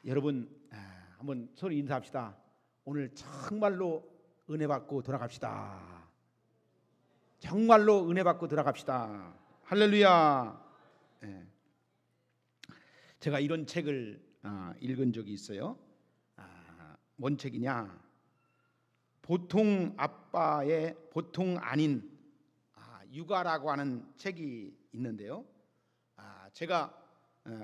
여러분 한번 서로 인사합시다. 오늘 정말로 은혜 받고 돌아갑시다. 정말로 은혜 받고 돌아갑시다. 할렐루야. 제가 이런 책을 읽은 적이 있어요. 뭔 책이냐? 보통 아빠의 보통 아닌 육아라고 하는 책이 있는데요. 제가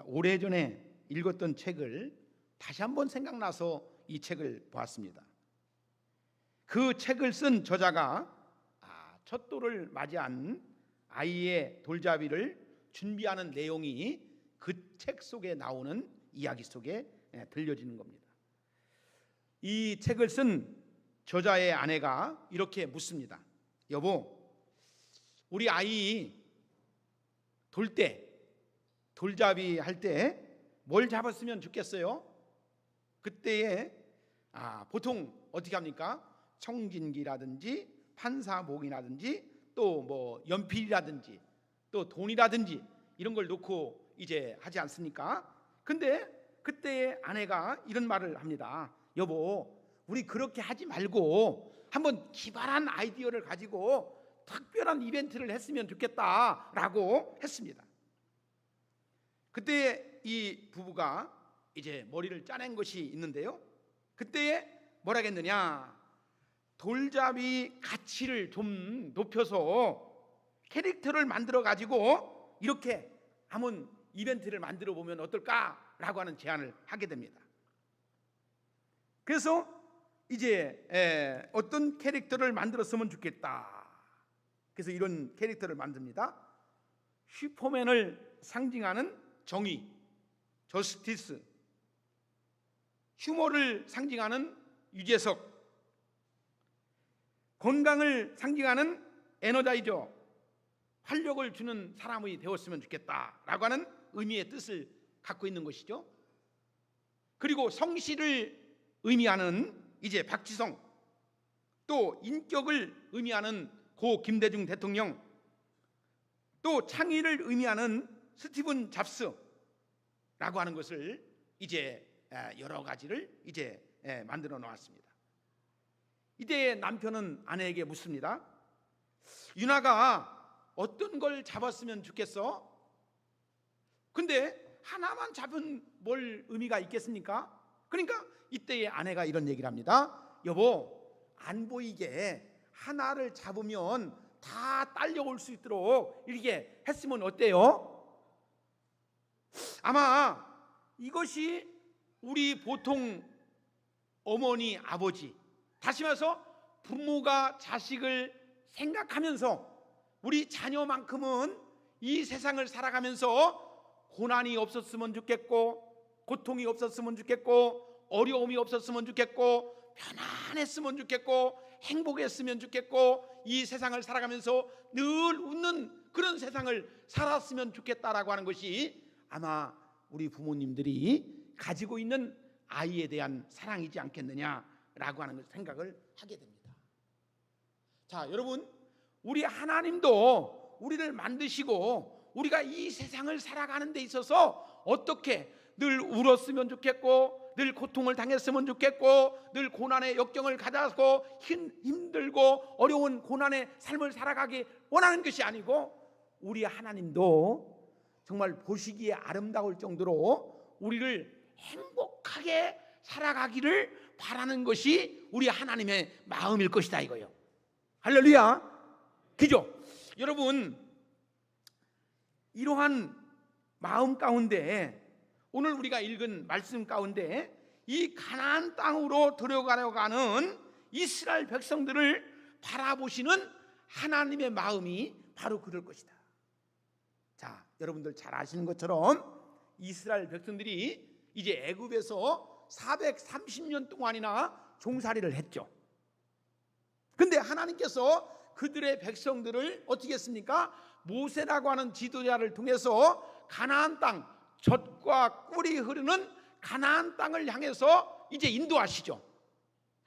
오래전에 읽었던 책을 다시 한번 생각나서 이 책을 보았습니다. 그 책을 쓴 저자가 첫돌을 맞이한 아이의 돌잡이를 준비하는 내용이 그 책 속에 나오는 이야기 속에 들려지는 겁니다. 이 책을 쓴 저자의 아내가 이렇게 묻습니다. 여보, 우리 아이 돌잡이 할 때 뭘 잡았으면 좋겠어요? 그때에 보통 어떻게 합니까? 청진기라든지 판사목이라든지 또 뭐 연필이라든지 또 돈이라든지 이런 걸 놓고 이제 하지 않습니까? 근데 그때 아내가 이런 말을 합니다. 여보, 우리 그렇게 하지 말고 한번 기발한 아이디어를 가지고 특별한 이벤트를 했으면 좋겠다라고 했습니다. 그때 이 부부가 이제 머리를 짜낸 것이 있는데요. 그때 뭐라겠느냐? 돌잡이 가치를 좀 높여서 캐릭터를 만들어 가지고 이렇게 한번 이벤트를 만들어 보면 어떨까라고 하는 제안을 하게 됩니다. 그래서 이제 어떤 캐릭터를 만들었으면 좋겠다. 그래서 이런 캐릭터를 만듭니다. 슈퍼맨을 상징하는 정의, 저스티스, 휴머를 상징하는 유재석, 건강을 상징하는 에너자이저, 활력을 주는 사람이 되었으면 좋겠다라고 하는 의미의 뜻을 갖고 있는 것이죠. 그리고 성실을 의미하는 이제 박지성, 또 인격을 의미하는 고 김대중 대통령, 또 창의를 의미하는 스티븐 잡스라고 하는 것을 이제 여러 가지를 이제 만들어 놓았습니다. 이때 남편은 아내에게 묻습니다. 윤아가 어떤 걸 잡았으면 좋겠어? 근데 하나만 잡은 뭘 의미가 있겠습니까? 그러니까 이때의 아내가 이런 얘기를 합니다. 여보, 안 보이게 하나를 잡으면 다 딸려올 수 있도록 이렇게 했으면 어때요? 아마 이것이 우리 보통 어머니, 아버지, 다시 말해서 부모가 자식을 생각하면서 우리 자녀만큼은 이 세상을 살아가면서 고난이 없었으면 좋겠고, 고통이 없었으면 좋겠고, 어려움이 없었으면 좋겠고, 편안했으면 좋겠고, 행복했으면 좋겠고, 이 세상을 살아가면서 늘 웃는 그런 세상을 살았으면 좋겠다라고 하는 것이 아마 우리 부모님들이 가지고 있는 아이에 대한 사랑이지 않겠느냐라고 하는 생각을 하게 됩니다. 자, 여러분, 우리 하나님도 우리를 만드시고 우리가 이 세상을 살아가는 데 있어서 어떻게 늘 울었으면 좋겠고, 늘 고통을 당했으면 좋겠고, 늘 고난의 역경을 가져서 힘들고 어려운 고난의 삶을 살아가기 원하는 것이 아니고, 우리 하나님도 정말 보시기에 아름다울 정도로 우리를 행복하게 살아가기를 바라는 것이 우리 하나님의 마음일 것이다 이거예요. 할렐루야. 그죠? 여러분, 이러한 마음 가운데 오늘 우리가 읽은 말씀 가운데 이 가나안 땅으로 들어가려고 하는 이스라엘 백성들을 바라보시는 하나님의 마음이 바로 그럴 것이다. 자, 여러분들 잘 아시는 것처럼 이스라엘 백성들이 이제 애굽에서 430년 동안이나 종살이를 했죠. 근데 하나님께서 그들의 백성들을 어떻게 했습니까? 모세라고 하는 지도자를 통해서 가나안 땅, 젖과 꿀이 흐르는 가나안 땅을 향해서 이제 인도하시죠.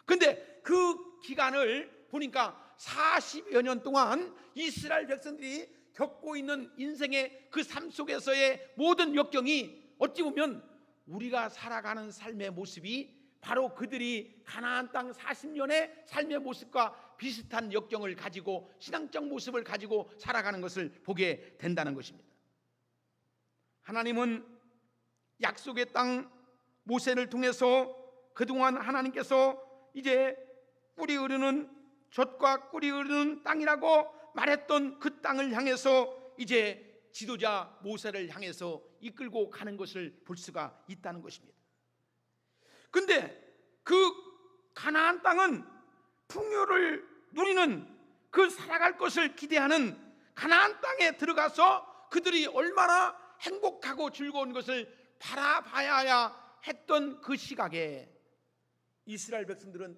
근데 그 기간을 보니까 40여 년 동안 이스라엘 백성들이 겪고 있는 인생의 그 삶 속에서의 모든 역경이 어찌 보면 우리가 살아가는 삶의 모습이 바로 그들이 가나안 땅 40년의 삶의 모습과 비슷한 역경을 가지고 신앙적 모습을 가지고 살아가는 것을 보게 된다는 것입니다. 하나님은 약속의 땅 모세를 통해서 그동안 하나님께서 이제 꿀이 흐르는 젖과 꿀이 흐르는 땅이라고 말했던 그 땅을 향해서 이제 지도자 모세를 향해서 이끌고 가는 것을 볼 수가 있다는 것입니다. 근데 그 가나안 땅은 풍요를 누리는, 그 살아갈 것을 기대하는 가나안 땅에 들어가서 그들이 얼마나 행복하고 즐거운 것을 바라봐야 했던 그 시각에 이스라엘 백성들은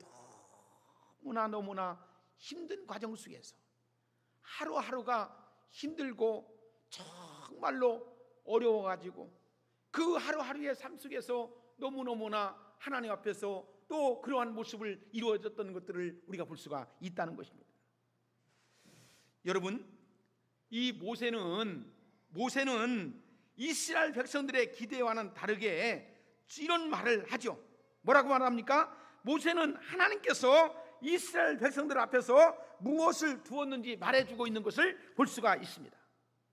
너무나 힘든 과정 속에서 하루하루가 힘들고 정말로 어려워가지고 그 하루하루의 삶 속에서 너무너무나 하나님 앞에서 또 그러한 모습을 이루어졌던 것들을 우리가 볼 수가 있다는 것입니다. 여러분, 이 모세는 이스라엘 백성들의 기대와는 다르게 이런 말을 하죠. 뭐라고 말합니까? 모세는 하나님께서 이스라엘 백성들 앞에서 무엇을 두었는지 말해주고 있는 것을 볼 수가 있습니다.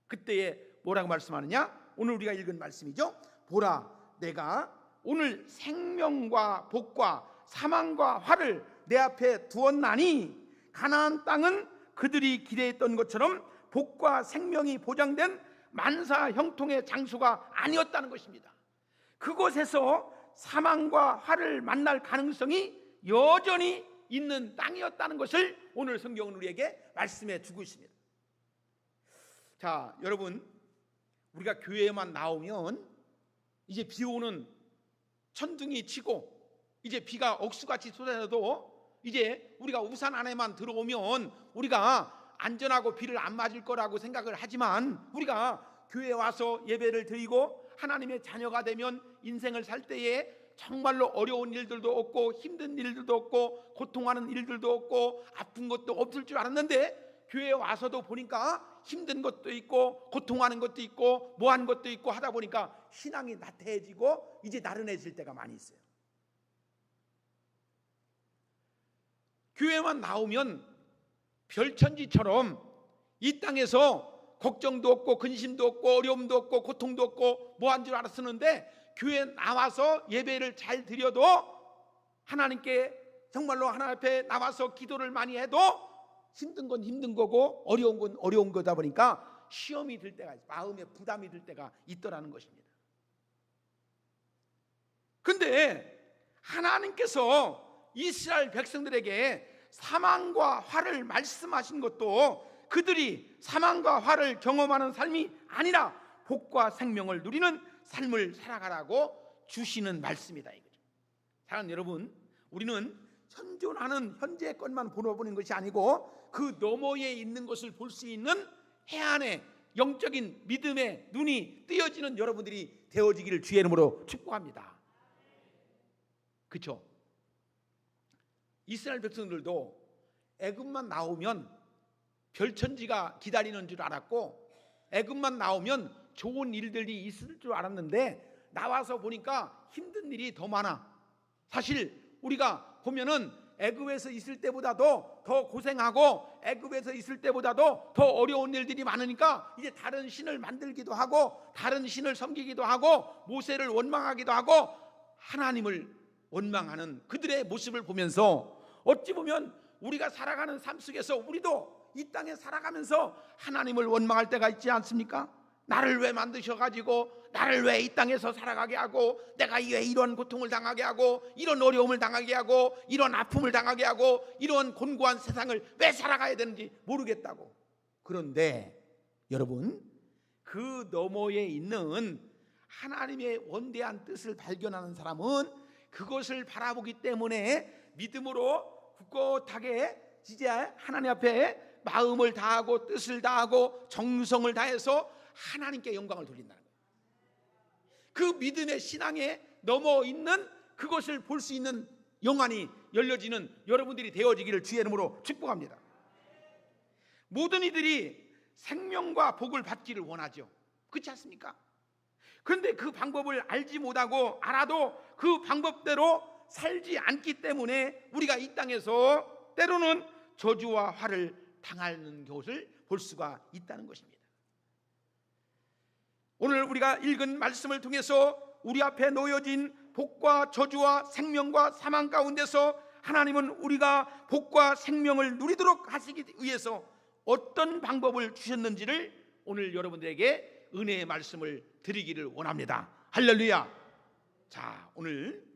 그때에 뭐라고 말씀하느냐? 오늘 우리가 읽은 말씀이죠. 보라, 내가 오늘 생명과 복과 사망과 화를 내 앞에 두었나니 가나안 땅은 그들이 기대했던 것처럼 복과 생명이 보장된 만사 형통의 장소가 아니었다는 것입니다. 그곳에서 사망과 화를 만날 가능성이 여전히 있는 땅이었다는 것을 오늘 성경은 우리에게 말씀해 주고 있습니다. 자, 여러분, 우리가 교회에만 나오면 이제 비 오는 천둥이 치고 이제 비가 억수같이 쏟아져도 이제 우리가 우산 안에만 들어오면 우리가 안전하고 비를 안 맞을 거라고 생각을 하지만, 우리가 교회에 와서 예배를 드리고 하나님의 자녀가 되면 인생을 살 때에 정말로 어려운 일들도 없고 힘든 일들도 없고 고통하는 일들도 없고 아픈 것도 없을 줄 알았는데, 교회에 와서도 보니까 힘든 것도 있고 고통하는 것도 있고 뭐한 것도 있고 하다 보니까 신앙이 나태해지고 이제 나른해질 때가 많이 있어요. 교회만 나오면 별천지처럼 이 땅에서 걱정도 없고 근심도 없고 어려움도 없고 고통도 없고 뭐한 줄 알았었는데, 교회 나와서 예배를 잘 드려도 하나님께 정말로 하나님 앞에 나와서 기도를 많이 해도 힘든 건 힘든 거고 어려운 건 어려운 거다 보니까 시험이 들 때가, 마음에 부담이 들 때가 있더라는 것입니다. 근데 하나님께서 이스라엘 백성들에게 사망과 화를 말씀하신 것도 그들이 사망과 화를 경험하는 삶이 아니라 복과 생명을 누리는 삶을 살아가라고 주시는 말씀이다 이거죠. 사랑하는 여러분, 우리는 현존하는 현재의 것만 보는 것이 아니고 그 너머에 있는 것을 볼 수 있는 해안의 영적인 믿음의 눈이 뜨여지는 여러분들이 되어지기를 주의 이름으로 축복합니다. 그렇죠? 이스라엘 백성들도 애굽만 나오면 별천지가 기다리는 줄 알았고 애굽만 나오면 좋은 일들이 있을 줄 알았는데 나와서 보니까 힘든 일이 더 많아. 사실 우리가 보면은 애굽에서 있을 때보다도 더 고생하고 애굽에서 있을 때보다도 더 어려운 일들이 많으니까 이제 다른 신을 만들기도 하고 다른 신을 섬기기도 하고 모세를 원망하기도 하고 하나님을 원망하는 그들의 모습을 보면서 어찌 보면 우리가 살아가는 삶 속에서 우리도 이 땅에 살아가면서 하나님을 원망할 때가 있지 않습니까? 나를 왜 만드셔가지고 나를 왜 이 땅에서 살아가게 하고 내가 왜 이런 고통을 당하게 하고 이런 어려움을 당하게 하고 이런 아픔을 당하게 하고 이런 곤고한 세상을 왜 살아가야 되는지 모르겠다고. 그런데 여러분, 그 너머에 있는 하나님의 원대한 뜻을 발견하는 사람은 그것을 바라보기 때문에 믿음으로 굳건하게 진짜 하나님 앞에 마음을 다하고 뜻을 다하고 정성을 다해서 하나님께 영광을 돌린다는 거예요. 그 믿음의 신앙에 넘어 있는 그것을 볼 수 있는 영안이 열려지는 여러분들이 되어지기를 주의 이름으로 축복합니다. 모든 이들이 생명과 복을 받기를 원하죠. 그렇지 않습니까? 그런데 그 방법을 알지 못하고 알아도 그 방법대로 살지 않기 때문에 우리가 이 땅에서 때로는 저주와 화를 당하는 것을 볼 수가 있다는 것입니다. 오늘 우리가 읽은 말씀을 통해서 우리 앞에 놓여진 복과 저주와 생명과 사망 가운데서 하나님은 우리가 복과 생명을 누리도록 하시기 위해서 어떤 방법을 주셨는지를 오늘 여러분들에게 은혜의 말씀을 드리기를 원합니다. 할렐루야. 자, 오늘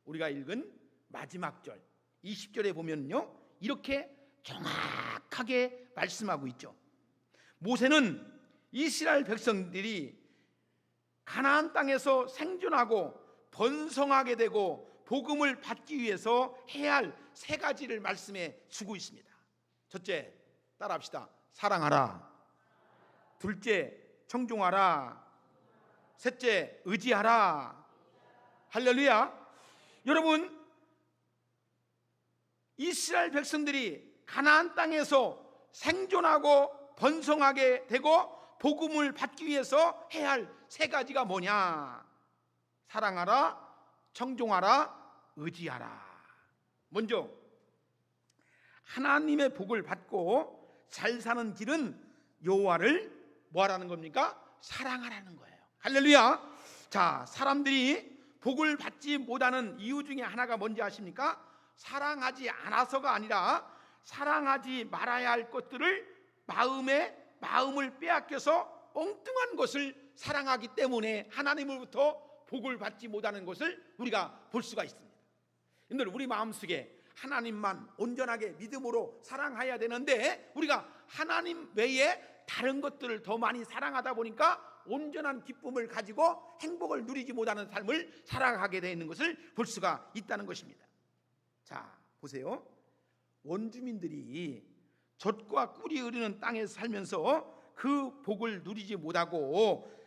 우리가 읽은 마지막 절 20절에 보면요, 이렇게 정확하게 말씀하고 있죠. 모세는 이스라엘 백성들이 가나안 땅에서 생존하고 번성하게 되고 복음을 받기 위해서 해야 할 세 가지를 말씀해 주고 있습니다. 첫째, 따라합시다. 사랑하라. 둘째, 청종하라. 셋째, 의지하라. 할렐루야. 여러분, 이스라엘 백성들이 가나안 땅에서 생존하고 번성하게 되고 복음을 받기 위해서 해야 할 세 가지가 뭐냐? 사랑하라, 청종하라, 의지하라. 먼저 하나님의 복을 받고 잘 사는 길은 여호와를 뭐하라는 겁니까? 사랑하라는 거예요. 할렐루야. 자, 사람들이 복을 받지 못하는 이유 중에 하나가 뭔지 아십니까? 사랑하지 않아서가 아니라 사랑하지 말아야 할 것들을 마음을 빼앗겨서 엉뚱한 것을 사랑하기 때문에 하나님으로부터 복을 받지 못하는 것을 우리가 볼 수가 있습니다. 여러분들, 우리 마음속에 하나님만 온전하게 믿음으로 사랑해야 되는데 우리가 하나님 외에 다른 것들을 더 많이 사랑하다 보니까 온전한 기쁨을 가지고 행복을 누리지 못하는 삶을 살아가게 되는 것을 볼 수가 있다는 것입니다. 자, 보세요. 원주민들이 젖과 꿀이 흐르는 땅에서 살면서 그 복을 누리지 못하고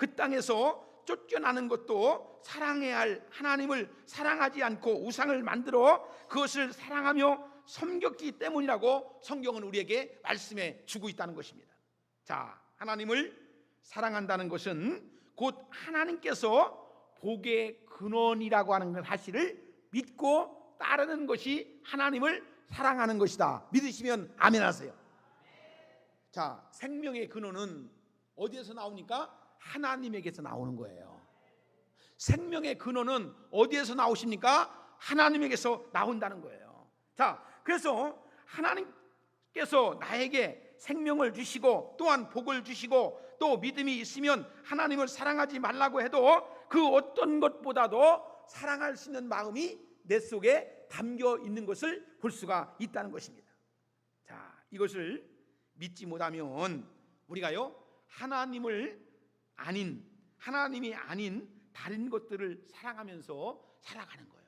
그 땅에서 쫓겨나는 것도 사랑해야 할 하나님을 사랑하지 않고 우상을 만들어 그것을 사랑하며 섬겼기 때문이라고 성경은 우리에게 말씀해 주고 있다는 것입니다. 자, 하나님을 사랑한다는 것은 곧 하나님께서 복의 근원이라고 하는 사실을 믿고 따르는 것이 하나님을 사랑하는 것이다. 믿으시면 아멘 하세요. 자, 생명의 근원은 어디에서 나옵니까? 하나님에게서 나오는 거예요. 생명의 근원은 어디에서 나오십니까? 하나님에게서 나온다는 거예요. 자, 그래서 하나님께서 나에게 생명을 주시고 또한 복을 주시고 또 믿음이 있으면 하나님을 사랑하지 말라고 해도 그 어떤 것보다도 사랑할 수 있는 마음이 내 속에 담겨 있는 것을 볼 수가 있다는 것입니다. 자, 이것을 믿지 못하면 우리가요, 하나님이 아닌 다른 것들을 사랑하면서 살아가는 거예요.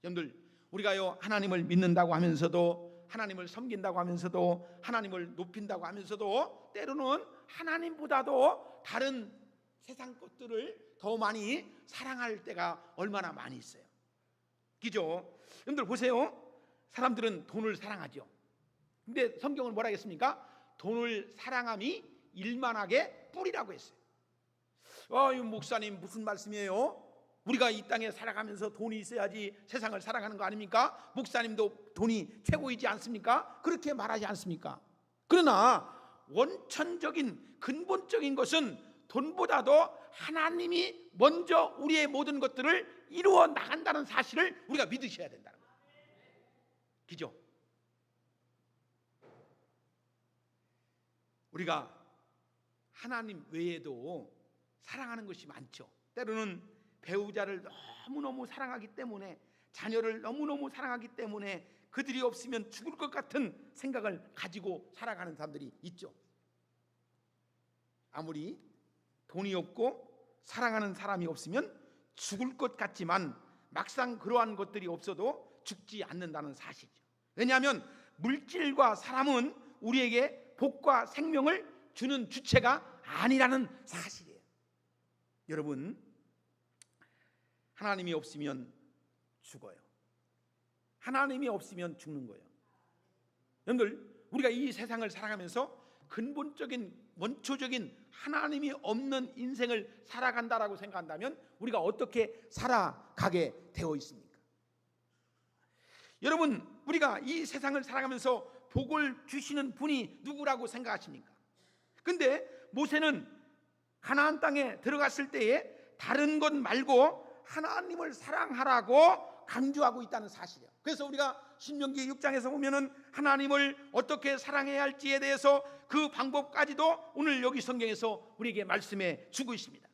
여러분들, 우리가요, 하나님을 믿는다고 하면서도, 하나님을 섬긴다고 하면서도, 하나님을 높인다고 하면서도 때로는 하나님보다도 다른 세상 것들을 더 많이 사랑할 때가 얼마나 많이 있어요. 그죠? 여러분들 보세요. 사람들은 돈을 사랑하죠. 근데 성경은 뭐라 했습니까? 돈을 사랑함이 일만하게 뿌리라고 했어요. 목사님 무슨 말씀이에요? 우리가 이 땅에 살아가면서 돈이 있어야지 세상을 살아가는 거 아닙니까? 목사님도 돈이 최고이지 않습니까? 그렇게 말하지 않습니까? 그러나 원천적인 근본적인 것은 돈보다도 하나님이 먼저 우리의 모든 것들을 이루어 나간다는 사실을 우리가 믿으셔야 된다는 거예요. 그죠? 우리가 하나님 외에도 사랑하는 것이 많죠. 때로는 배우자를 너무너무 사랑하기 때문에, 자녀를 너무너무 사랑하기 때문에 그들이 없으면 죽을 것 같은 생각을 가지고 살아가는 사람들이 있죠. 아무리 돈이 없고 사랑하는 사람이 없으면 죽을 것 같지만 막상 그러한 것들이 없어도 죽지 않는다는 사실이죠. 왜냐하면 물질과 사람은 우리에게 복과 생명을 주는 주체가 아니라는 사실이에요. 여러분, 하나님이 없으면 죽어요. 하나님이 없으면 죽는 거예요. 여러분들, 우리가 이 세상을 살아가면서 근본적인 원초적인 하나님이 없는 인생을 살아간다라고 생각한다면 우리가 어떻게 살아가게 되어 있습니까? 여러분, 우리가 이 세상을 살아가면서 복을 주시는 분이 누구라고 생각하십니까? 근데 모세는 가나안 땅에 들어갔을 때에 다른 것 말고 하나님을 사랑하라고 강조하고 있다는 사실이에요. 그래서 우리가 신명기 6장에서 보면은 하나님을 어떻게 사랑해야 할지에 대해서 그 방법까지도 오늘 여기 성경에서 우리에게 말씀해 주고 있습니다.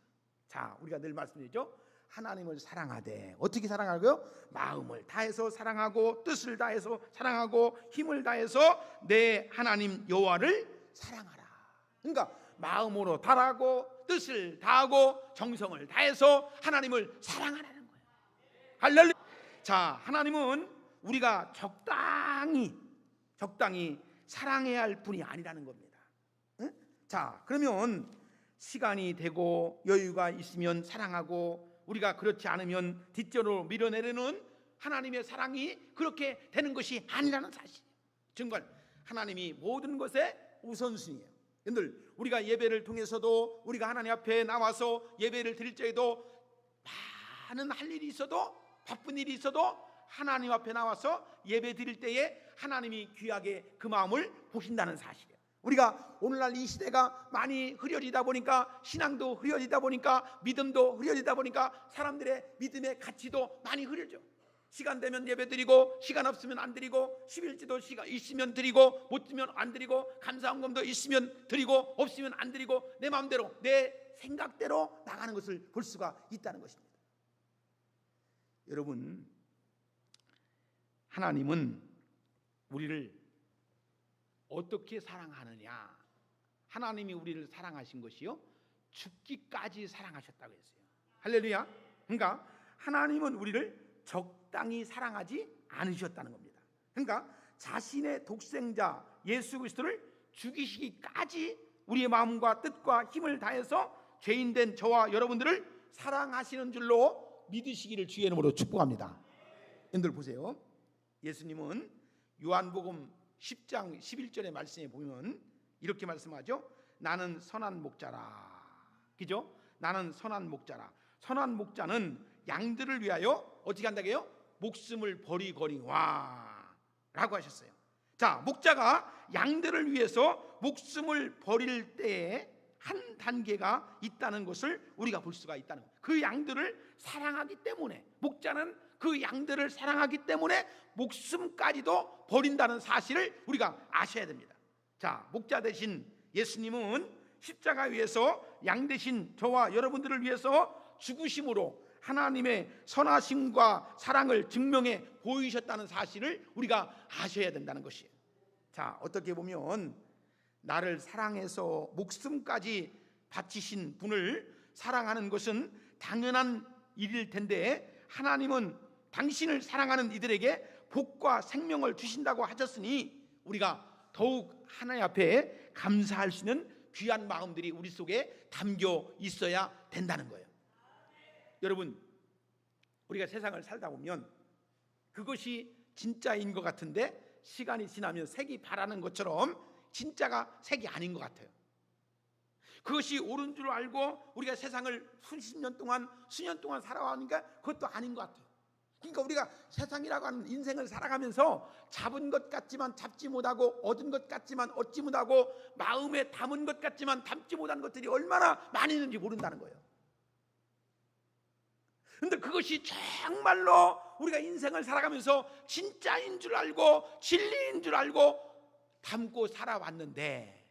자, 우리가 늘 말씀드리죠. 하나님을 사랑하되 어떻게 사랑하고요? 마음을 다해서 사랑하고 뜻을 다해서 사랑하고 힘을 다해서 내 하나님 여호와를 사랑하라. 그러니까 마음으로 다하고 뜻을 다하고 정성을 다해서 하나님을 사랑하라는 거예요. 할렐루야. 자, 하나님은 우리가 적당히 사랑해야 할 분이 아니라는 겁니다. 응? 자, 그러면 시간이 되고 여유가 있으면 사랑하고 우리가 그렇지 않으면 뒷전으로 밀어내려는 하나님의 사랑이 그렇게 되는 것이 아니라는 사실이에요. 정말 하나님이 모든 것의 우선순위예요. 여러분들, 우리가 예배를 통해서도 우리가 하나님 앞에 나와서 예배를 드릴 때에도 많은 할 일이 있어도 바쁜 일이 있어도 하나님 앞에 나와서 예배 드릴 때에 하나님이 귀하게 그 마음을 보신다는 사실이에요. 우리가 오늘날 이 시대가 많이 흐려지다 보니까 신앙도 흐려지다 보니까 믿음도 흐려지다 보니까 사람들의 믿음의 가치도 많이 흐려져. 시간 되면 예배 드리고 시간 없으면 안 드리고 11지도 시간 있으면 드리고 못 드리면 안 드리고 감사헌금도 있으면 드리고 없으면 안 드리고 내 마음대로 내 생각대로 나가는 것을 볼 수가 있다는 것입니다. 여러분, 하나님은 우리를 어떻게 사랑하느냐? 하나님이 우리를 사랑하신 것이요 죽기까지 사랑하셨다고 했어요. 할렐루야. 그러니까 하나님은 우리를 적당히 사랑하지 않으셨다는 겁니다. 그러니까 자신의 독생자 예수 그리스도를 죽이시기까지 우리의 마음과 뜻과 힘을 다해서 죄인된 저와 여러분들을 사랑하시는 줄로 믿으시기를 주의 이름으로 축복합니다. 여러분들 보세요. 예수님은 요한복음 10장 11절의 말씀에 보면 이렇게 말씀하죠. 나는 선한 목자라. 그죠? 나는 선한 목자라. 선한 목자는 양들을 위하여 어떻게 한다고요? 목숨을 버리거니와 라고 하셨어요. 자, 목자가 양들을 위해서 목숨을 버릴 때에 한 단계가 있다는 것을 우리가 볼 수가 있다는 거예요. 그 양들을 사랑하기 때문에, 목자는 그 양들을 사랑하기 때문에 목숨까지도 버린다는 사실을 우리가 아셔야 됩니다. 자, 목자 대신 예수님은 십자가 위에서 양 대신 저와 여러분들을 위해서 죽으심으로 하나님의 선하심과 사랑을 증명해 보이셨다는 사실을 우리가 아셔야 된다는 것이에요. 자, 어떻게 보면 나를 사랑해서 목숨까지 바치신 분을 사랑하는 것은 당연한 일일 텐데 하나님은 당신을 사랑하는 이들에게 복과 생명을 주신다고 하셨으니 우리가 더욱 하나님 앞에 감사할 수 있는 귀한 마음들이 우리 속에 담겨 있어야 된다는 거예요. 여러분, 우리가 세상을 살다 보면 그것이 진짜인 것 같은데 시간이 지나면 색이 바라는 것처럼 진짜가 색이 아닌 것 같아요. 그것이 옳은 줄 알고 우리가 세상을 수십 년 동안 수년 동안 살아가니까 그것도 아닌 것 같아요. 그러니까 우리가 세상이라고 하는 인생을 살아가면서 잡은 것 같지만 잡지 못하고 얻은 것 같지만 얻지 못하고 마음에 담은 것 같지만 담지 못한 것들이 얼마나 많이 있는지 모른다는 거예요. 그런데 그것이 정말로 우리가 인생을 살아가면서 진짜인 줄 알고 진리인 줄 알고 담고 살아왔는데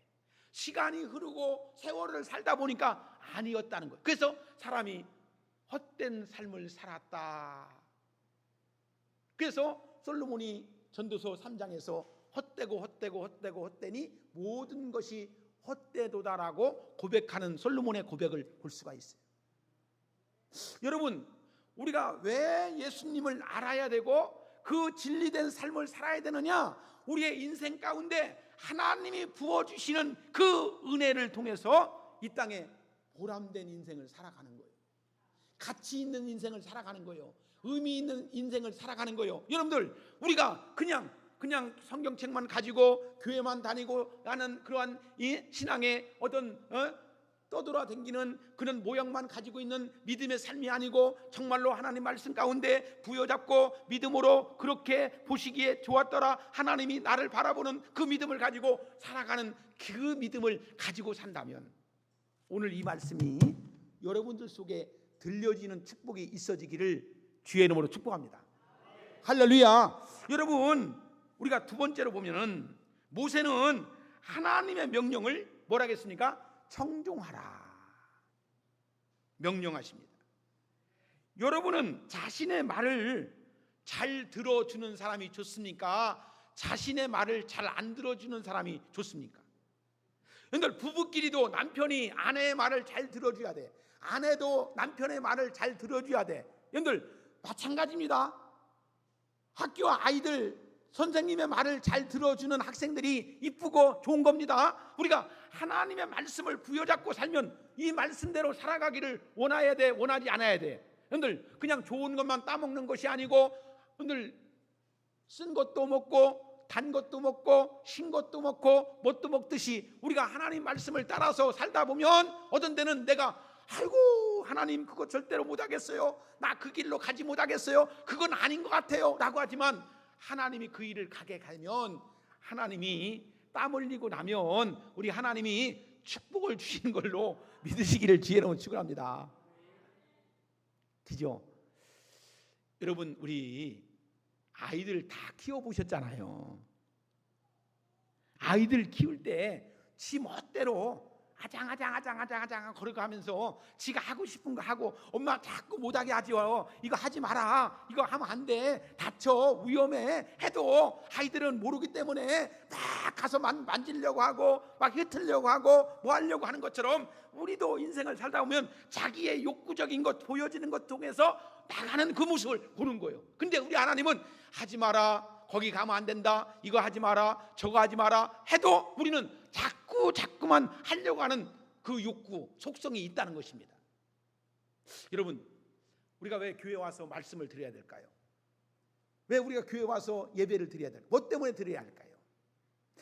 시간이 흐르고 세월을 살다 보니까 아니었다는 거예요. 그래서 사람이 헛된 삶을 살았다. 그래서 솔로몬이 전도서 3장에서 헛되니 모든 것이 헛되도다라고 고백하는 솔로몬의 고백을 볼 수가 있어요. 여러분, 우리가 왜 예수님을 알아야 되고 그 진리된 삶을 살아야 되느냐? 우리의 인생 가운데 하나님이 부어주시는 그 은혜를 통해서 이 땅에 보람된 인생을 살아가는 거예요. 가치 있는 인생을 살아가는 거예요. 의미 있는 인생을 살아가는 거예요. 여러분들, 우리가 그냥 그냥 성경책만 가지고 교회만 다니고 하는 그러한 이 신앙의 어떤 떠돌아다니는 그런 모양만 가지고 있는 믿음의 삶이 아니고 정말로 하나님 말씀 가운데 부여잡고 믿음으로 그렇게 보시기에 좋았더라, 하나님이 나를 바라보는 그 믿음을 가지고 살아가는 그 믿음을 가지고 산다면 오늘 이 말씀이 여러분들 속에 들려지는 축복이 있어지기를 주의 이름으로 축복합니다. 할렐루야. 여러분, 우리가 두 번째로 보면은 모세는 하나님의 명령을 뭐라 했습니까? 청종하라 명령하십니다. 여러분은 자신의 말을 잘 들어주는 사람이 좋습니까? 자신의 말을 잘 안 들어주는 사람이 좋습니까? 여러분들, 부부끼리도 남편이 아내의 말을 잘 들어줘야 돼. 아내도 남편의 말을 잘 들어줘야 돼. 여러분들, 마찬가지입니다. 학교 아이들 선생님의 말을 잘 들어주는 학생들이 이쁘고 좋은 겁니다. 우리가 하나님의 말씀을 부여잡고 살면 이 말씀대로 살아가기를 원해야 돼, 원하지 않아야 돼. 여러분들, 그냥 좋은 것만 따먹는 것이 아니고 여러분들, 쓴 것도 먹고 단 것도 먹고 신 것도 먹고 뭣도 먹듯이 우리가 하나님 말씀을 따라서 살다 보면 어떤 때는 내가 아이고 하나님 그거 절대로 못하겠어요, 나 그 길로 가지 못하겠어요, 그건 아닌 것 같아요 라고 하지만 하나님이 그 일을 가게 가면 하나님이 땀 흘리고 나면 우리 하나님이 축복을 주시는 걸로 믿으시기를 지혜로운 축원합니다. 그죠? 여러분, 우리 아이들 다 키워보셨잖아요. 아이들 키울 때 지 멋대로 아장아장 걸어가면서 지가 하고 싶은 거 하고 엄마 자꾸 못하게 하죠. 이거 하지 마라, 이거 하면 안 돼, 다쳐, 위험해 해도 아이들은 모르기 때문에 막 가서 만지려고 하고 막 흩으려고 하고 뭐 하려고 하는 것처럼 우리도 인생을 살다 보면 자기의 욕구적인 것 보여지는 것 통해서 나가는 그 모습을 보는 거예요. 근데 우리 하나님은 하지 마라, 거기 가면 안 된다, 이거 하지 마라, 저거 하지 마라 해도 우리는 자꾸만 하려고 하는 그 욕구, 속성이 있다는 것입니다. 여러분, 우리가 왜 교회 와서 말씀을 드려야 될까요? 왜 우리가 교회 와서 예배를 드려야 될까요? 뭐 때문에 드려야 할까요?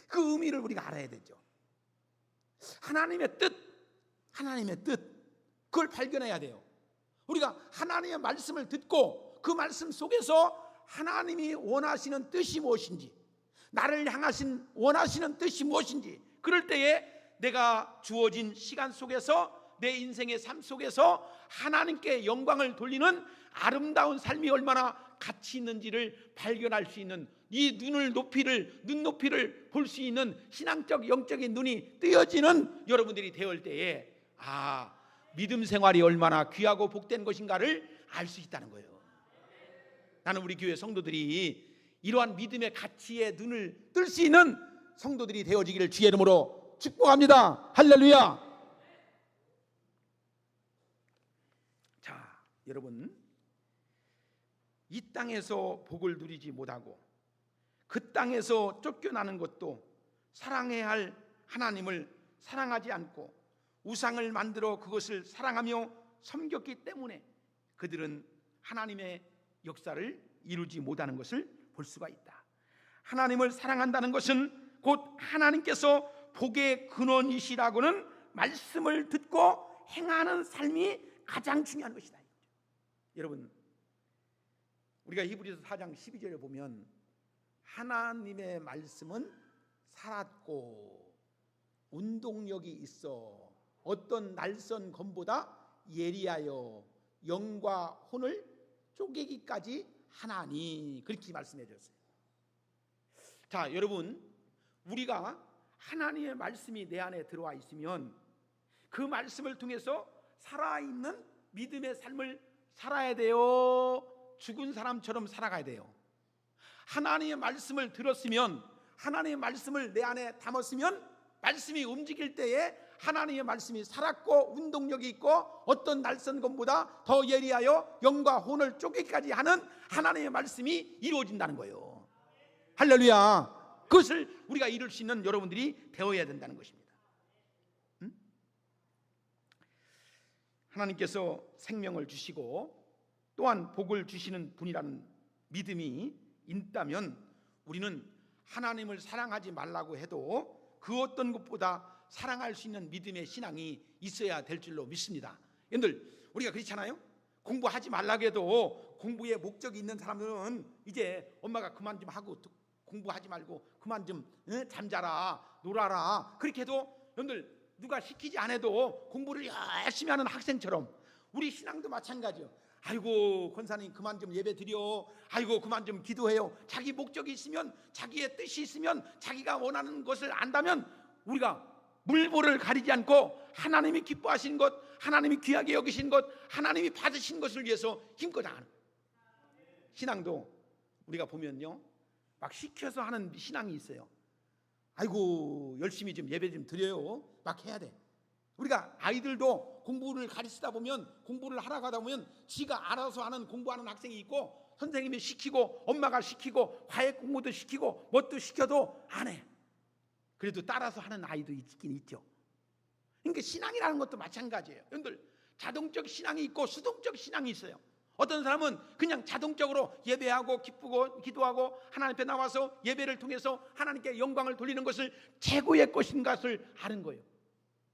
그 의미를 우리가 알아야 되죠. 하나님의 뜻 그걸 발견해야 돼요. 우리가 하나님의 말씀을 듣고 그 말씀 속에서 하나님이 원하시는 뜻이 무엇인지, 나를 향하신 원하시는 뜻이 무엇인지, 그럴 때에 내가 주어진 시간 속에서 내 인생의 삶 속에서 하나님께 영광을 돌리는 아름다운 삶이 얼마나 가치 있는지를 발견할 수 있는, 이 눈 높이를 볼 수 있는 신앙적 영적인 눈이 뜨여지는 여러분들이 되올 때에 믿음 생활이 얼마나 귀하고 복된 것인가를 알 수 있다는 거예요. 나는 우리 교회 성도들이 이러한 믿음의 가치에 눈을 뜰 수 있는 성도들이 되어지기를 주의 이름으로 축복합니다. 할렐루야. 자, 여러분, 이 땅에서 복을 누리지 못하고 그 땅에서 쫓겨나는 것도 사랑해야 할 하나님을 사랑하지 않고 우상을 만들어 그것을 사랑하며 섬겼기 때문에 그들은 하나님의 역사를 이루지 못하는 것을 볼 수가 있다. 하나님을 사랑한다는 것은 곧 하나님께서 복의 근원이시라고는 말씀을 듣고 행하는 삶이 가장 중요한 것이다. 여러분, 우리가 히브리서 4장 12절에 보면 하나님의 말씀은 살았고 운동력이 있어 어떤 날선 검보다 예리하여 영과 혼을 쪼개기까지 하나니, 그렇게 말씀해 주셨어요. 자, 여러분, 우리가 하나님의 말씀이 내 안에 들어와 있으면 그 말씀을 통해서 살아있는 믿음의 삶을 살아야 돼요? 죽은 사람처럼 살아가야 돼요? 하나님의 말씀을 들었으면, 하나님의 말씀을 내 안에 담았으면 말씀이 움직일 때에 하나님의 말씀이 살았고 운동력이 있고 어떤 날선 것보다 더 예리하여 영과 혼을 쪼개기까지 하는 하나님의 말씀이 이루어진다는 거예요. 할렐루야. 그것을 우리가 이룰 수 있는 여러분들이 되어야 된다는 것입니다. 하나님께서 생명을 주시고 또한 복을 주시는 분이라는 믿음이 있다면 우리는 하나님을 사랑하지 말라고 해도 그 어떤 것보다 사랑할 수 있는 믿음의 신앙이 있어야 될 줄로 믿습니다. 여러분들, 우리가 그렇잖아요. 공부하지 말라고 해도 공부에 목적이 있는 사람들은 이제 엄마가 그만 좀 하고 공부하지 말고 그만 좀 잠자라, 놀아라, 그렇게 해도 여러분들 누가 시키지 않아도 공부를 열심히 하는 학생처럼 우리 신앙도 마찬가지요. 아이고 권사님 그만 좀 예배 드려, 아이고 그만 좀 기도해요. 자기 목적이 있으면, 자기의 뜻이 있으면, 자기가 원하는 것을 안다면 우리가 물보를 가리지 않고 하나님이 기뻐하시는 것, 하나님이 귀하게 여기신 것, 하나님이 받으신 것을 위해서 힘껏 하는 신앙도 우리가 보면요, 막 시켜서 하는 신앙이 있어요. 아이고 열심히 좀 예배 좀 드려요, 막 해야 돼. 우리가 아이들도 공부를 가르치다 보면, 공부를 하러 가다 보면 지가 알아서 하는 공부하는 학생이 있고, 선생님이 시키고 엄마가 시키고 과외 공부도 시키고 뭣도 시켜도 안 해. 그래도 따라서 하는 아이도 있긴 있죠. 그러니까 신앙이라는 것도 마찬가지예요. 여러분들, 자동적 신앙이 있고 수동적 신앙이 있어요. 어떤 사람은 그냥 자동적으로 예배하고 기쁘고 기도하고 하나님 앞에 나와서 예배를 통해서 하나님께 영광을 돌리는 것을 최고의 것인 것을 아는 거예요.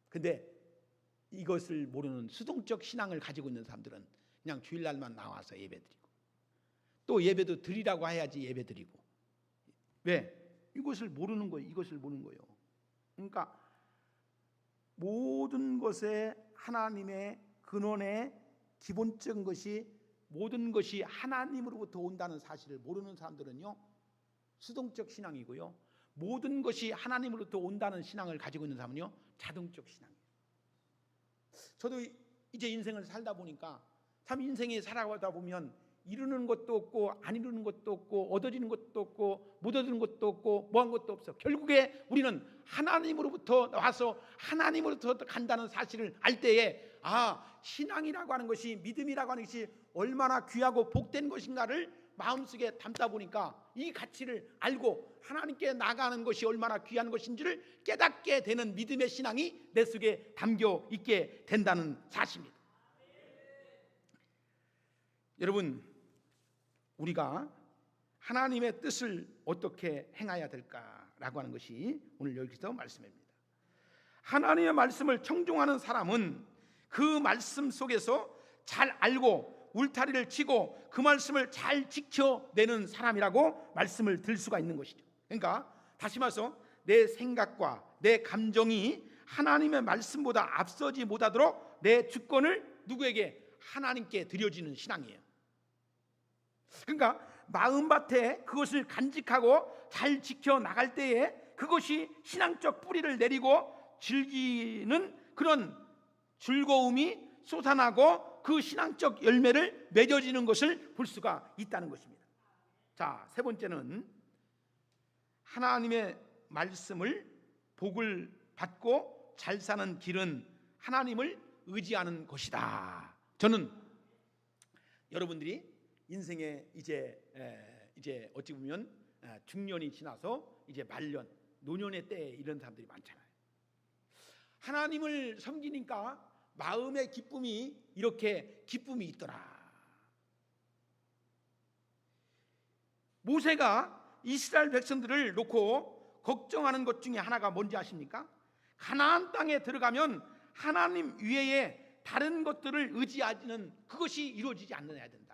근데 이것을 모르는 수동적 신앙을 가지고 있는 사람들은 그냥 주일날만 나와서 예배드리고, 또 예배도 드리라고 해야지 예배드리고, 왜? 이것을 모르는 거예요. 이것을 모르는 거예요. 그러니까 모든 것에 하나님의 근원의 기본적인 것이, 모든 것이 하나님으로부터 온다는 사실을 모르는 사람들은요, 수동적 신앙이고요, 모든 것이 하나님으로부터 온다는 신앙을 가지고 있는 사람은요, 자동적 신앙이에요. 저도 이제 인생을 살다 보니까 참 인생에 살아가다 보면 이루는 것도 없고 안 이루는 것도 없고 얻어지는 것도 없고 못 얻는 것도 없고 뭐한 것도 없어. 결국에 우리는 하나님으로부터 와서 하나님으로부터 간다는 사실을 알 때에, 아, 신앙이라고 하는 것이, 믿음이라고 하는 것이 얼마나 귀하고 복된 것인가를 마음속에 담다 보니까 이 가치를 알고 하나님께 나가는 것이 얼마나 귀한 것인지를 깨닫게 되는 믿음의 신앙이 내 속에 담겨 있게 된다는 사실입니다. 여러분, 우리가 하나님의 뜻을 어떻게 행해야 될까라고 하는 것이 오늘 여기서 말씀입니다. 하나님의 말씀을 청종하는 사람은 그 말씀 속에서 잘 알고 울타리를 치고 그 말씀을 잘 지켜내는 사람이라고 말씀을 들 수가 있는 것이죠. 그러니까 다시 말해서 내 생각과 내 감정이 하나님의 말씀보다 앞서지 못하도록 내 주권을 누구에게? 하나님께 드려지는 신앙이에요. 그러니까 마음밭에 그것을 간직하고 잘 지켜나갈 때에 그것이 신앙적 뿌리를 내리고 즐기는 그런 즐거움이 솟아나고 그 신앙적 열매를 맺어지는 것을 볼 수가 있다는 것입니다. 자, 세 번째는 하나님의 말씀을 복을 받고 잘 사는 길은 하나님을 의지하는 것이다. 저는 여러분들이 인생에 이제 어찌 보면 중년이 지나서 이제 말년, 노년의 때에 이런 사람들이 많잖아요. 하나님을 섬기니까 마음의 기쁨이 이렇게 기쁨이 있더라. 모세가 이스라엘 백성들을 놓고 걱정하는 것 중에 하나가 뭔지 아십니까? 가나안 땅에 들어가면 하나님 외에 다른 것들을 의지하지는 그것이 이루어지지 않느냐 된다.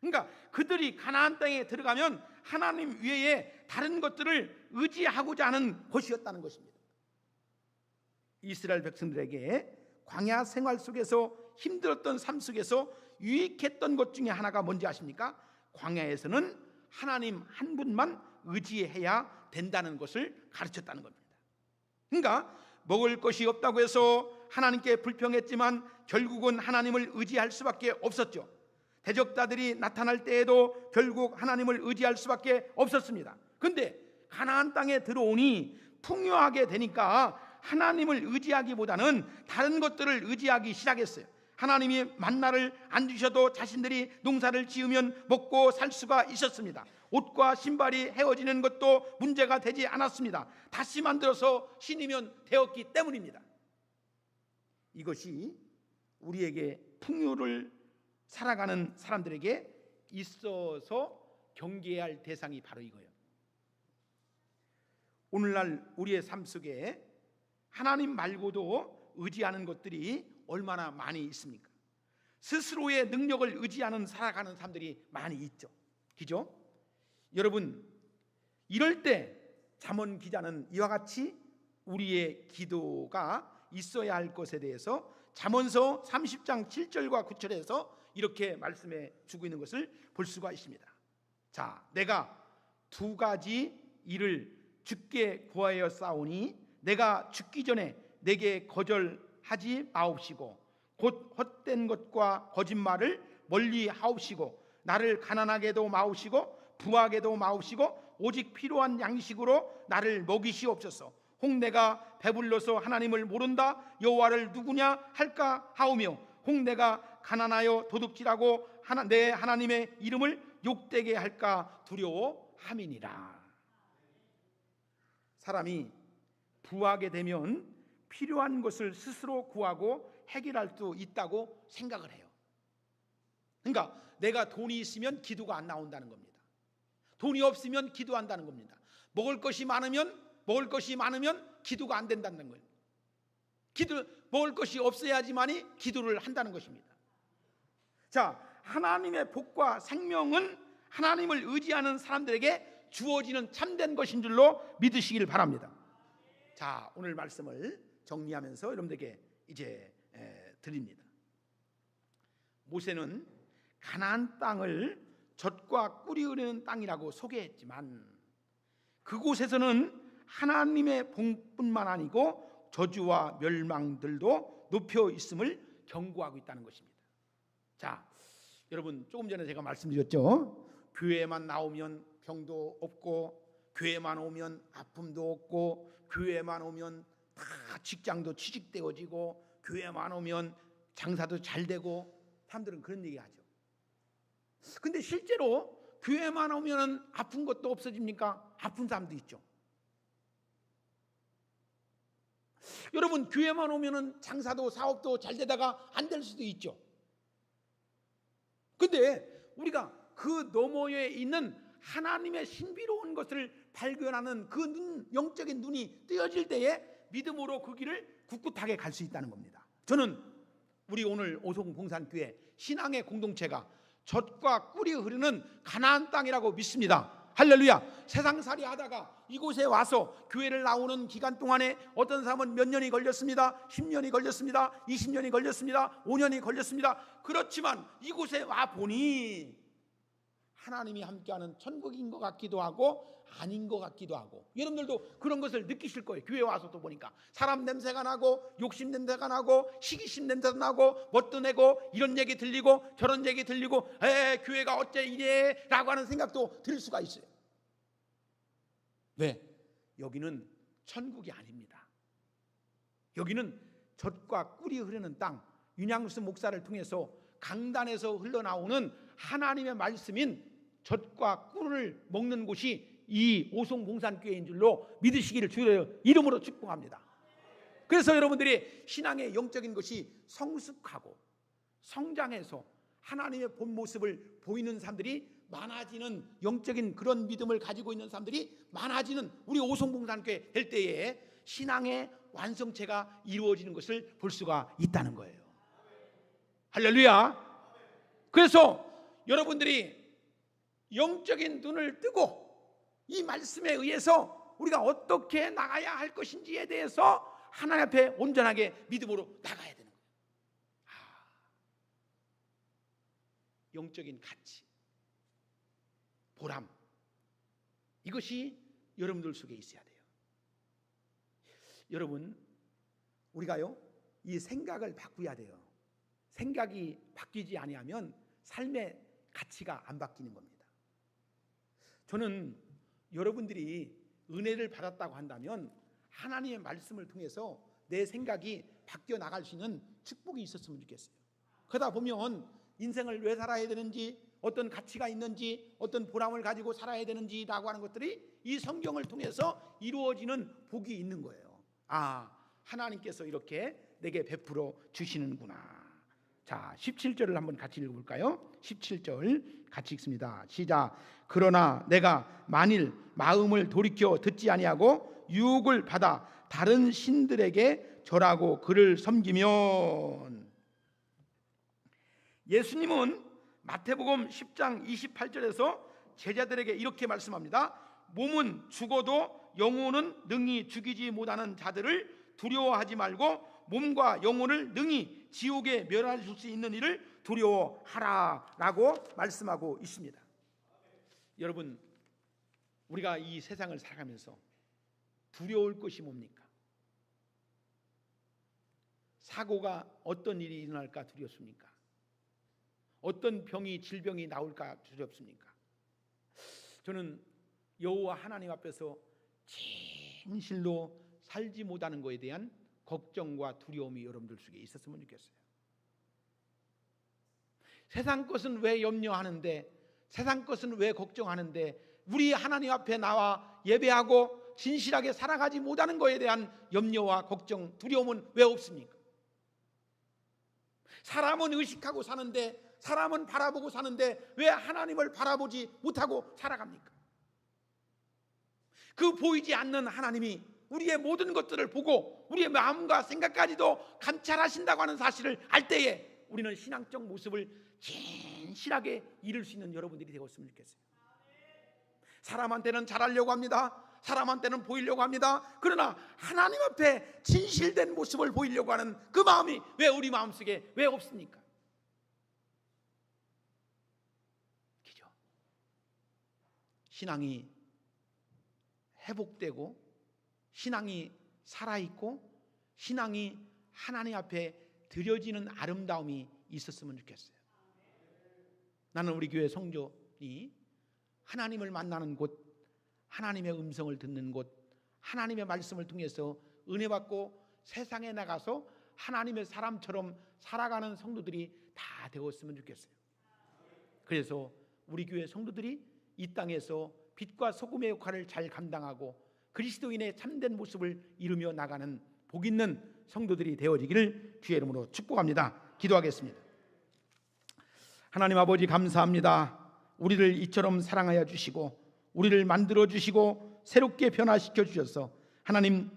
그러니까 그들이 가나안 땅에 들어가면 하나님 외에 다른 것들을 의지하고자 하는 것이었다는 것입니다. 이스라엘 백성들에게 광야 생활 속에서 힘들었던 삶 속에서 유익했던 것 중에 하나가 뭔지 아십니까? 광야에서는 하나님 한 분만 의지해야 된다는 것을 가르쳤다는 겁니다. 그러니까 먹을 것이 없다고 해서 하나님께 불평했지만 결국은 하나님을 의지할 수밖에 없었죠. 대적자들이 나타날 때에도 결국 하나님을 의지할 수밖에 없었습니다. 그런데 가나안 땅에 들어오니 풍요하게 되니까 하나님을 의지하기보다는 다른 것들을 의지하기 시작했어요. 하나님이 만나를 안 주셔도 자신들이 농사를 지으면 먹고 살 수가 있었습니다. 옷과 신발이 헤어지는 것도 문제가 되지 않았습니다. 다시 만들어서 신이면 되었기 때문입니다. 이것이 우리에게 풍요를 살아가는 사람들에게 있어서 경계해야 할 대상이 바로 이거예요. 오늘날 우리의 삶 속에 하나님 말고도 의지하는 것들이 얼마나 많이 있습니까? 스스로의 능력을 의지하는 살아가는 사람들이 많이 있죠. 그죠? 여러분, 이럴 때 잠언 기자는 이와 같이 우리의 기도가 있어야 할 것에 대해서 잠언서 30장 7절과 9절에서 이렇게 말씀해 주고 있는 것을 볼 수가 있습니다. 자, 내가 두 가지 일을 주께 구하여 싸우니 내가 죽기 전에 내게 거절하지 마옵시고 곧 헛된 것과 거짓말을 멀리 하옵시고 나를 가난하게도 마옵시고 부하게도 마옵시고 오직 필요한 양식으로 나를 먹이시옵소서. 혹 내가 배불러서 하나님을 모른다 여호와를 누구냐 할까 하오며 혹 내가 가난하여 도둑질하고 내 하나님의 이름을 욕되게 할까 두려워함이니라. 사람이 부하게 되면 필요한 것을 스스로 구하고 해결할 수 있다고 생각을 해요. 그러니까 내가 돈이 있으면 기도가 안 나온다는 겁니다. 돈이 없으면 기도한다는 겁니다. 먹을 것이 많으면 기도가 안 된다는 거예요. 먹을 것이 없어야지만이 기도를 한다는 것입니다. 자, 하나님의 복과 생명은 하나님을 의지하는 사람들에게 주어지는 참된 것인 줄로 믿으시길 바랍니다. 자, 오늘 말씀을 정리하면서 여러분들에게 이제 드립니다. 모세는 가나안 땅을 젖과 꿀이 흐르는 땅이라고 소개했지만 그곳에서는 하나님의 복뿐만 아니고 저주와 멸망들도 높여 있음을 경고하고 있다는 것입니다. 자, 여러분, 조금 전에 제가 말씀드렸죠. 교회만 나오면 병도 없고, 교회만 오면 아픔도 없고, 교회만 오면 다 직장도 취직되어지고, 교회만 오면 장사도 잘 되고, 사람들은 그런 얘기하죠. 근데 실제로 교회만 오면 아픈 것도 없어집니까? 아픈 사람도 있죠. 여러분, 교회만 오면 장사도 사업도 잘 되다가 안 될 수도 있죠. 근데 우리가 그 너머에 있는 하나님의 신비로운 것을 발견하는 그 영적인 눈이 뜨여질 때에 믿음으로 그 길을 굳굳하게 갈 수 있다는 겁니다. 저는 우리 오늘 오송봉산교회 신앙의 공동체가 젖과 꿀이 흐르는 가나안 땅이라고 믿습니다. 할렐루야. 세상살이 하다가 이곳에 와서 교회를 나오는 기간 동안에 어떤 사람은 몇 년이 걸렸습니다. 10년이 걸렸습니다. 20년이 걸렸습니다. 5년이 걸렸습니다. 그렇지만 이곳에 와 보니 하나님이 함께하는 천국인 것 같기도 하고 아닌 것 같기도 하고, 여러분들도 그런 것을 느끼실 거예요. 교회 와서 또 보니까 사람 냄새가 나고 욕심 냄새가 나고 시기심 냄새가 나고 뭣도 내고 이런 얘기 들리고 저런 얘기 들리고 교회가 어째 이래 라고 하는 생각도 들 수가 있어요. 왜? 여기는 천국이 아닙니다. 여기는 젖과 꿀이 흐르는 땅, 윤양수 목사를 통해서 강단에서 흘러나오는 하나님의 말씀인 젖과 꿀을 먹는 곳이 이 오송봉산교회인 줄로 믿으시기를 주의 이름으로 축복합니다. 그래서 여러분들이 신앙의 영적인 것이 성숙하고 성장해서 하나님의 본 모습을 보이는 사람들이 많아지는, 영적인 그런 믿음을 가지고 있는 사람들이 많아지는 우리 오송봉산교회 될 때에 신앙의 완성체가 이루어지는 것을 볼 수가 있다는 거예요. 할렐루야. 그래서 여러분들이 영적인 눈을 뜨고 이 말씀에 의해서 우리가 어떻게 나가야 할 것인지에 대해서 하나님 앞에 온전하게 믿음으로 나가야 되는 거예요. 영적인 가치, 보람, 이것이 여러분들 속에 있어야 돼요. 여러분, 우리가요 이 생각을 바꾸어야 돼요. 생각이 바뀌지 아니하면 삶의 가치가 안 바뀌는 겁니다. 저는 여러분들이 은혜를 받았다고 한다면 하나님의 말씀을 통해서 내 생각이 바뀌어 나갈 수 있는 축복이 있었으면 좋겠어요. 그러다 보면 인생을 왜 살아야 되는지, 어떤 가치가 있는지, 어떤 보람을 가지고 살아야 되는지라고 하는 것들이 이 성경을 통해서 이루어지는 복이 있는 거예요. 아, 하나님께서 이렇게 내게 베풀어 주시는구나. 자, 17절을 한번 같이 읽어볼까요? 17절 같이 읽습니다. 시작. 그러나 내가 만일 마음을 돌이켜 듣지 아니하고 유혹을 받아 다른 신들에게 절하고 그를 섬기면. 예수님은 마태복음 10장 28절에서 제자들에게 이렇게 말씀합니다. 몸은 죽어도 영혼은 능히 죽이지 못하는 자들을 두려워하지 말고 몸과 영혼을 능히 지옥에 멸하실 수 있는 일을 두려워하라라고 말씀하고 있습니다. 여러분, 우리가 이 세상을 살아가면서 두려울 것이 뭡니까? 사고가 어떤 일이 일어날까 두렵습니까? 어떤 병이 질병이 나올까 두렵습니까? 저는 여호와 하나님 앞에서 진실로 살지 못하는 것에 대한 걱정과 두려움이 여러분들 속에 있었으면 좋겠어요. 세상 것은 왜 염려하는데, 세상 것은 왜 걱정하는데, 우리 하나님 앞에 나와 예배하고 진실하게 살아가지 못하는 것에 대한 염려와 걱정, 두려움은 왜 없습니까? 사람은 의식하고 사는데, 사람은 바라보고 사는데 왜 하나님을 바라보지 못하고 살아갑니까? 그 보이지 않는 하나님이 우리의 모든 것들을 보고 우리의 마음과 생각까지도 감찰하신다고 하는 사실을 알 때에 우리는 신앙적 모습을 진실하게 이룰 수 있는 여러분들이 되었으면 좋겠어요. 사람한테는 잘하려고 합니다. 사람한테는 보이려고 합니다. 그러나 하나님 앞에 진실된 모습을 보이려고 하는 그 마음이 왜 우리 마음속에 왜 없습니까? 그죠? 신앙이 회복되고 신앙이 살아있고 신앙이 하나님 앞에 드려지는 아름다움이 있었으면 좋겠어요. 나는 우리 교회 성도이 하나님을 만나는 곳, 하나님의 음성을 듣는 곳, 하나님의 말씀을 통해서 은혜 받고 세상에 나가서 하나님의 사람처럼 살아가는 성도들이 다 되었으면 좋겠어요. 그래서 우리 교회 성도들이 이 땅에서 빛과 소금의 역할을 잘 감당하고 그리스도인의 참된 모습을 이루며 나가는 복 있는 성도들이 되어지기를 주의 이름으로 축복합니다. 기도하겠습니다. 하나님 아버지, 감사합니다. 우리를 이처럼 사랑하여 주시고 우리를 만들어 주시고 새롭게 변화시켜 주셔서 하나님,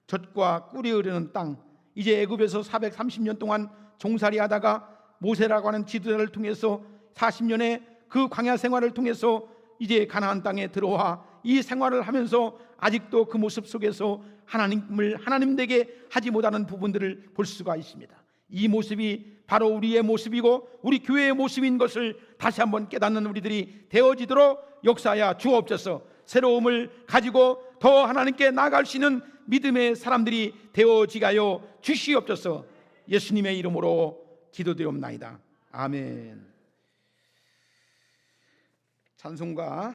젖과 꿀이 흐르는 땅, 이제 애굽에서 430년 동안 종살이하다가 모세라고 하는 지도자를 통해서 40년의 그 광야 생활을 통해서 이제 가나안 땅에 들어와 이 생활을 하면서 아직도 그 모습 속에서 하나님을 하나님 되게 하지 못하는 부분들을 볼 수가 있습니다. 이 모습이 바로 우리의 모습이고 우리 교회의 모습인 것을 다시 한번 깨닫는 우리들이 되어지도록 역사하여 주옵소서. 새로움을 가지고 더 하나님께 나아갈 수 있는 믿음의 사람들이 되어지가요 주시옵소서. 예수님의 이름으로 기도드리옵나이다. 아멘. 찬송가